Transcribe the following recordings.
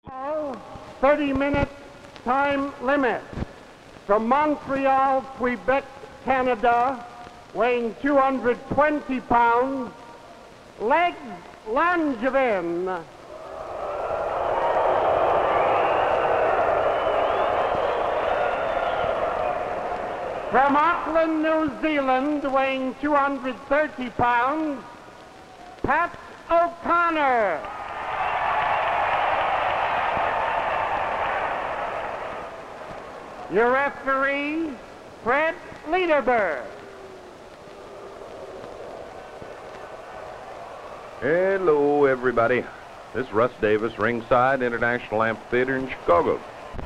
30-minute time limit. From Montreal, Quebec, Canada, weighing 220 pounds, Legs Langevin. From Auckland, New Zealand, weighing 230 pounds, Pat O'Connor. Your referee, Fred Lederberg. Hello, everybody. This is Russ Davis, ringside, International Amphitheatre in Chicago.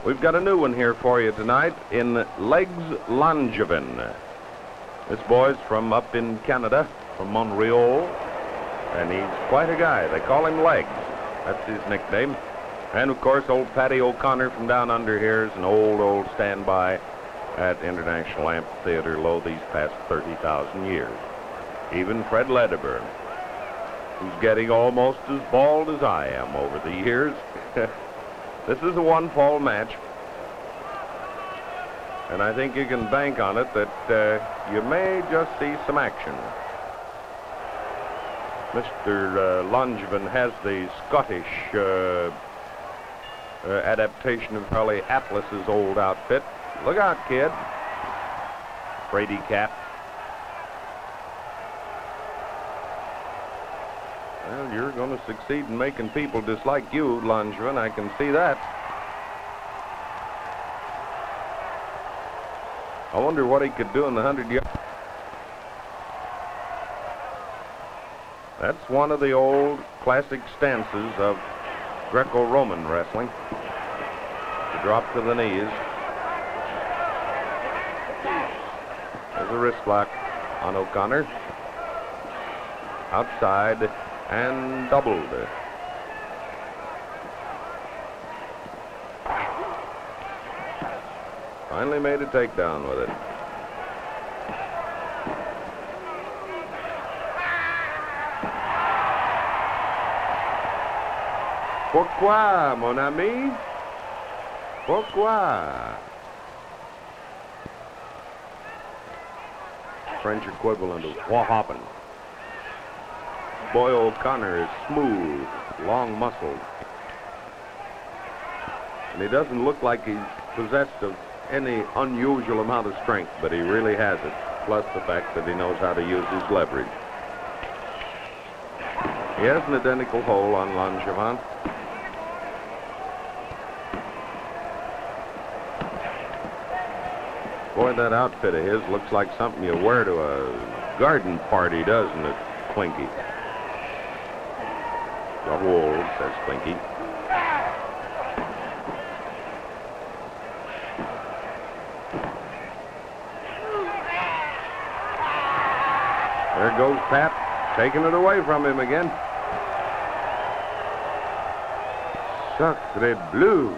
We've got a new one here for you tonight in Legs Langevin. This boy's from up in Canada, from Montreal, and he's quite a guy. They call him Legs. That's his nickname. And, of course, old Paddy O'Connor from down under here is an old standby at International Amphitheatre, lo, these past 30,000 years. Even Fred Lederberg, who's getting almost as bald as I am over the years. This is a one-fall match, and I think you can bank on it that you may just see some action. Mr. Langevin has the Scottish adaptation of Charlie Atlas's old outfit. Look out, kid. Brady cap. Well, you're going to succeed in making people dislike you, Langevin. I can see that. I wonder what he could do in the 100-yard. That's one of the old classic stances of Greco-Roman wrestling. To drop to the knees. There's a wrist lock on O'Connor. Outside. And doubled. Finally made a takedown with it. Pourquoi, mon ami? Pourquoi? French equivalent of what happened. Boy O'Connor is smooth, long-muscled. And he doesn't look like he's possessed of any unusual amount of strength, but he really has it, plus the fact that he knows how to use his leverage. He has an identical hole on Langevin. Boy, that outfit of his looks like something you wear to a garden party, doesn't it, Clinky? The hole, says Clinky. There goes Pat, taking it away from him again. Sacre bleu.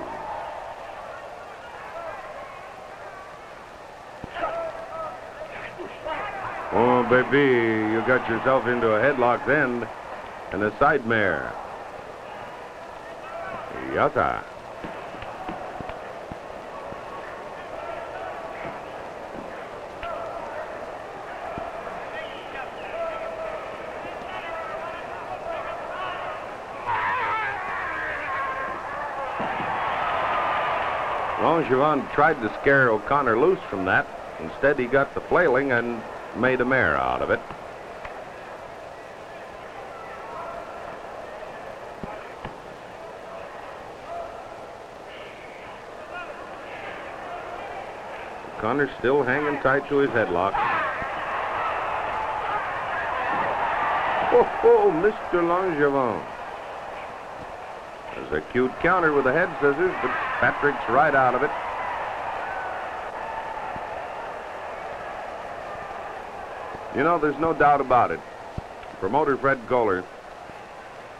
Oh, baby, you got yourself into a headlock then, and a side mare. Yata. Langevin tried to scare O'Connor loose from that. Instead, he got the flailing and made a mare out of it. O'Connor's still hanging tight to his headlock. Oh, Mr. Langevin. There's a cute counter with the head scissors, but Patrick's right out of it. You know, there's no doubt about it. Promoter Fred Kohler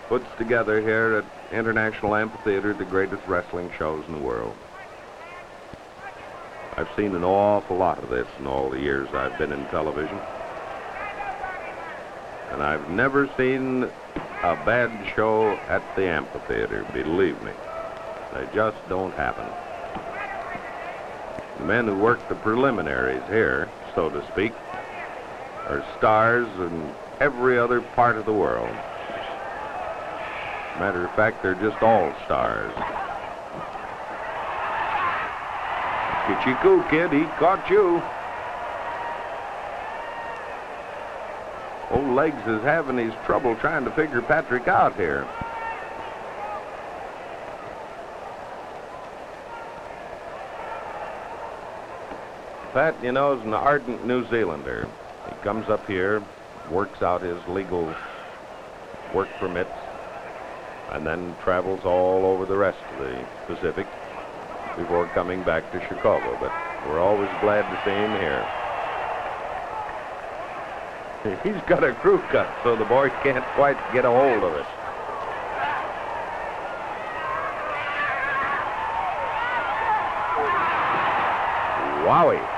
puts together here at International Amphitheatre the greatest wrestling shows in the world. I've seen an awful lot of this in all the years I've been in television. And I've never seen a bad show at the amphitheater, believe me. They just don't happen. The men who work the preliminaries here, so to speak, are stars in every other part of the world. Matter of fact, they're just all stars. Get you cool, kid. He caught you. Old Legs is having his trouble trying to figure Patrick out here. Pat, you know, is an ardent New Zealander. He comes up here, works out his legal work permits, and then travels all over the rest of the Pacific before coming back to Chicago. But we're always glad to see him here. He's got a crew cut, so the boy can't quite get a hold of it. Wowie.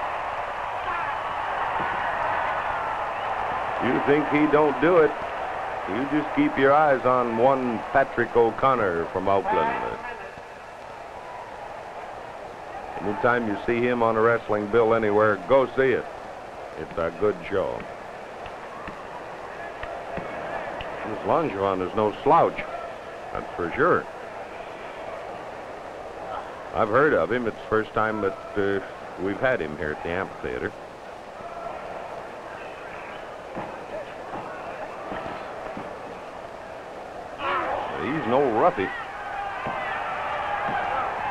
You think he don't do it, you just keep your eyes on one Patrick O'Connor from Oakland. Anytime you see him on a wrestling bill anywhere, go see it. It's a good show. This Langevin is no slouch, that's for sure. I've heard of him. It's the first time that we've had him here at the amphitheater. He's no roughie.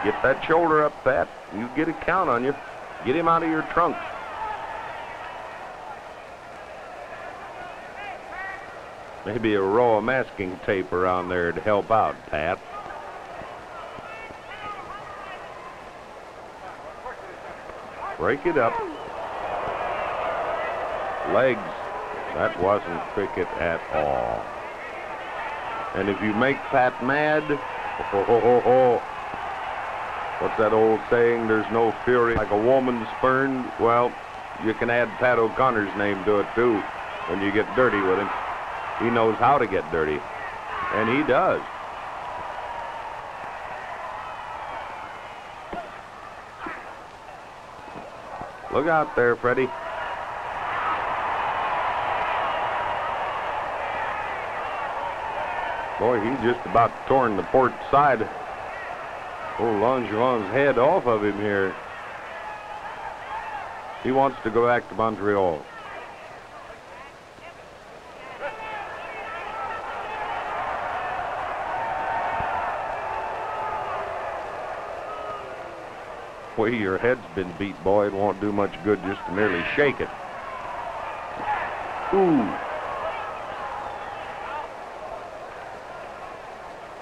Get that shoulder up, Pat. You get a count on you. Get him out of your trunk. Maybe a row of masking tape around there to help out, Pat. Break it up. Legs. That wasn't cricket at all. And if you make Pat mad, what's that old saying? There's no fury like a woman spurned. Well, you can add Pat O'Connor's name to it, too, when you get dirty with him. He knows how to get dirty, and he does. Look out there, Freddie. Boy, he just about torn the port side. Oh, Langevin's head off of him here. He wants to go back to Montreal. Way your head's been beat, boy, it won't do much good just to merely shake it. Ooh.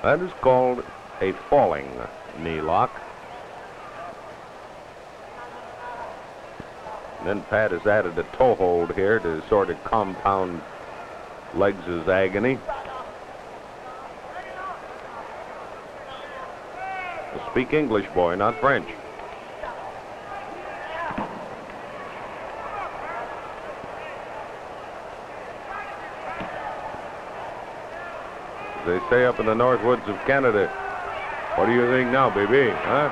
That is called a falling knee lock. And then Pat has added a toe hold here to sort of compound Legs' agony. Speak English, boy, not French. They say up in the north woods of Canada, what do you think now, baby? Huh?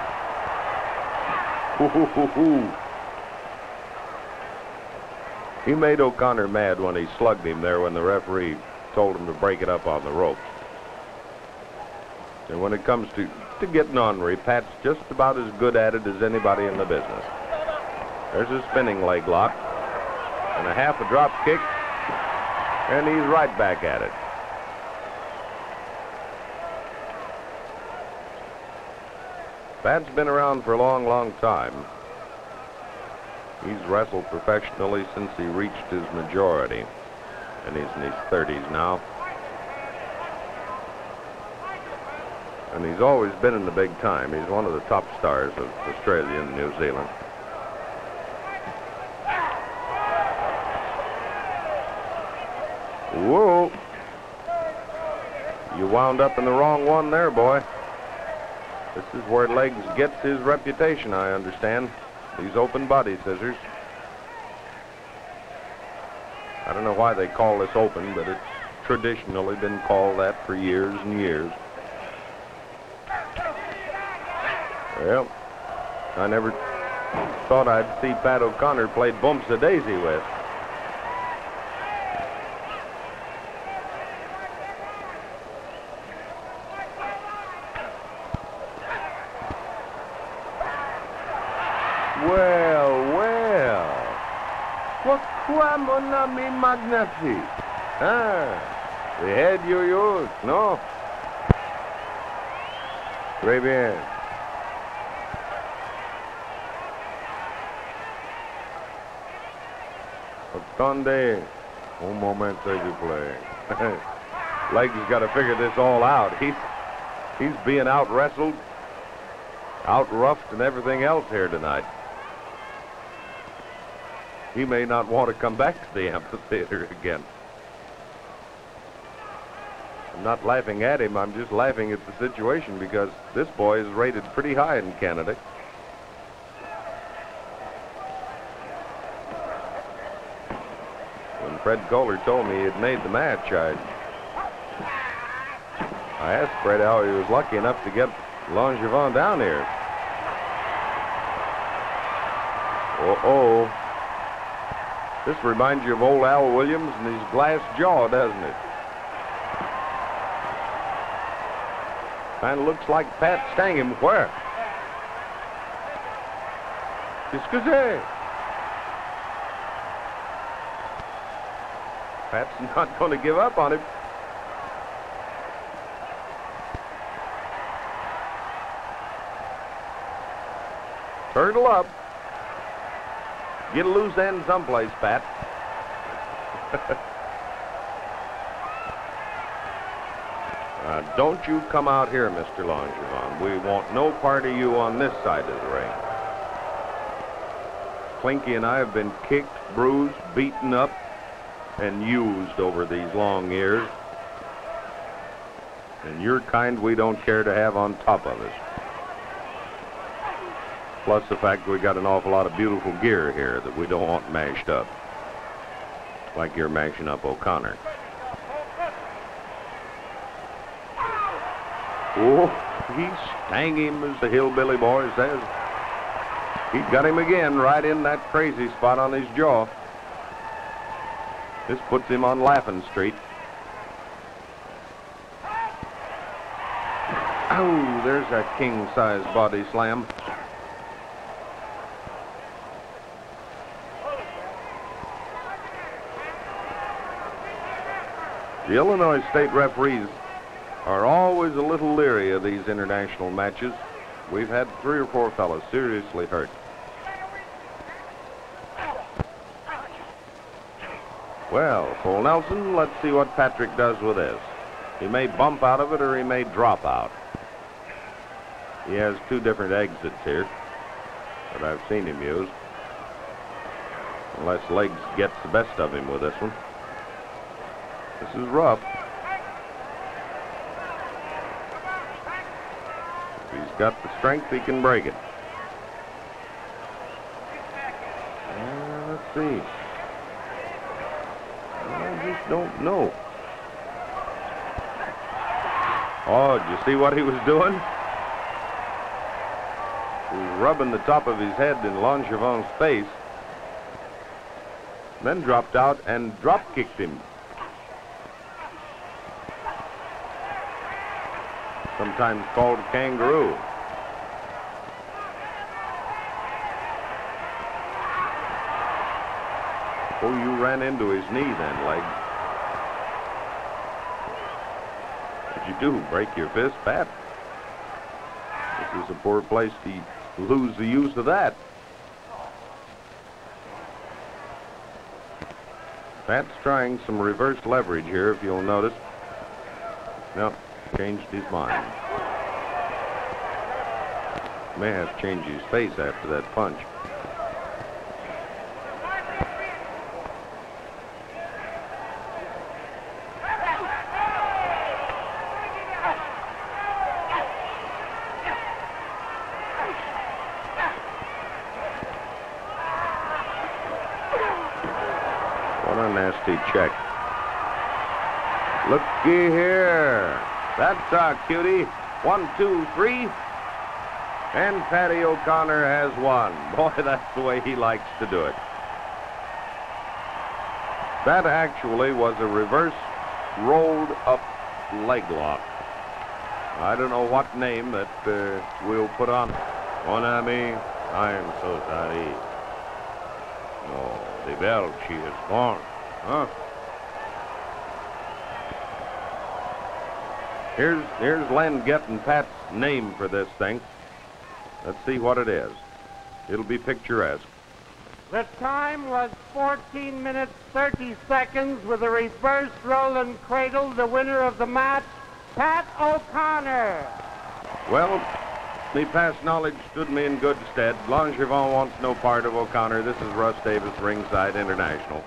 Hoo-hoo-hoo-hoo. He made O'Connor mad when he slugged him there when the referee told him to break it up on the ropes. And when it comes to getting ornery, Pat's just about as good at it as anybody in the business. There's a spinning leg lock and a half a drop kick, and he's right back at it. Pat's been around for a long, long time. He's wrestled professionally since he reached his majority, and he's in his 30s now. And he's always been in the big time. He's one of the top stars of Australia and New Zealand. Whoa! You wound up in the wrong one there, boy. This is where Legs gets his reputation, I understand. These open body scissors. I don't know why they call this open, but it's traditionally been called that for years and years. Well, I never thought I'd see Pat O'Connor played bumps of daisy with. Well. Pourquoi mon ami magnifique? Ah, the head yo-yos, no? Très bien. Attendez. Un moment, s'il vous plaît. Legs got to figure this all out. He's being out-wrestled, out-roughed, and everything else here tonight. He may not want to come back to the amphitheater again. I'm not laughing at him, I'm just laughing at the situation because this boy is rated pretty high in Canada. When Fred Kohler told me he had made the match, I asked Fred how he was lucky enough to get Langevin down here. Uh-oh. This reminds you of old Al Williams and his glass jaw, doesn't it? Kind of looks like Pat stang him. Where? Excusez. Pat's not going to give up on him. Turtle up. Get a loose end someplace, Pat. Don't you come out here, Mr. Langevin. We want no part of you on this side of the ring. Clinky and I have been kicked, bruised, beaten up, and used over these long years. And your kind we don't care to have on top of us. Plus the fact we got an awful lot of beautiful gear here that we don't want mashed up. Like you're mashing up O'Connor. Oh, he stang him, as the hillbilly boy says. He got him again right in that crazy spot on his jaw. This puts him on Laughing Street. Oh, there's a king-size body slam. The Illinois state referees are always a little leery of these international matches. We've had 3 or 4 fellas seriously hurt. Well, Paul Nelson, let's see what Patrick does with this. He may bump out of it or he may drop out. He has 2 different exits here that I've seen him use. Unless Legs gets the best of him with this one. This is rough. If he's got the strength, he can break it. Let's see. I just don't know. Oh, did you see what he was doing? He was rubbing the top of his head in Langevin's face, then dropped out and drop-kicked him. Sometimes called kangaroo. Oh, you ran into his knee then, Legs. What'd you do, break your fist, Pat? This is a poor place to lose the use of that. Pat's trying some reverse leverage here, if you'll notice. No. Changed his mind. May have changed his face after that punch. What a nasty check. Looky here. That's a cutie. 1, 2, 3. And Paddy O'Connor has won. Boy, that's the way he likes to do it. That actually was a reverse rolled up leg lock. I don't know what name that we'll put on it. Mon ami, I am so sorry. Oh, the bell, she is gone. Huh? Here's Len getting Pat's name for this thing. Let's see what it is. It'll be picturesque. The time was 14 minutes, 30 seconds with a reverse roll and cradle. The winner of the match, Pat O'Connor. Well, me past knowledge stood me in good stead. Langevin wants no part of O'Connor. This is Russ Davis, Ringside International.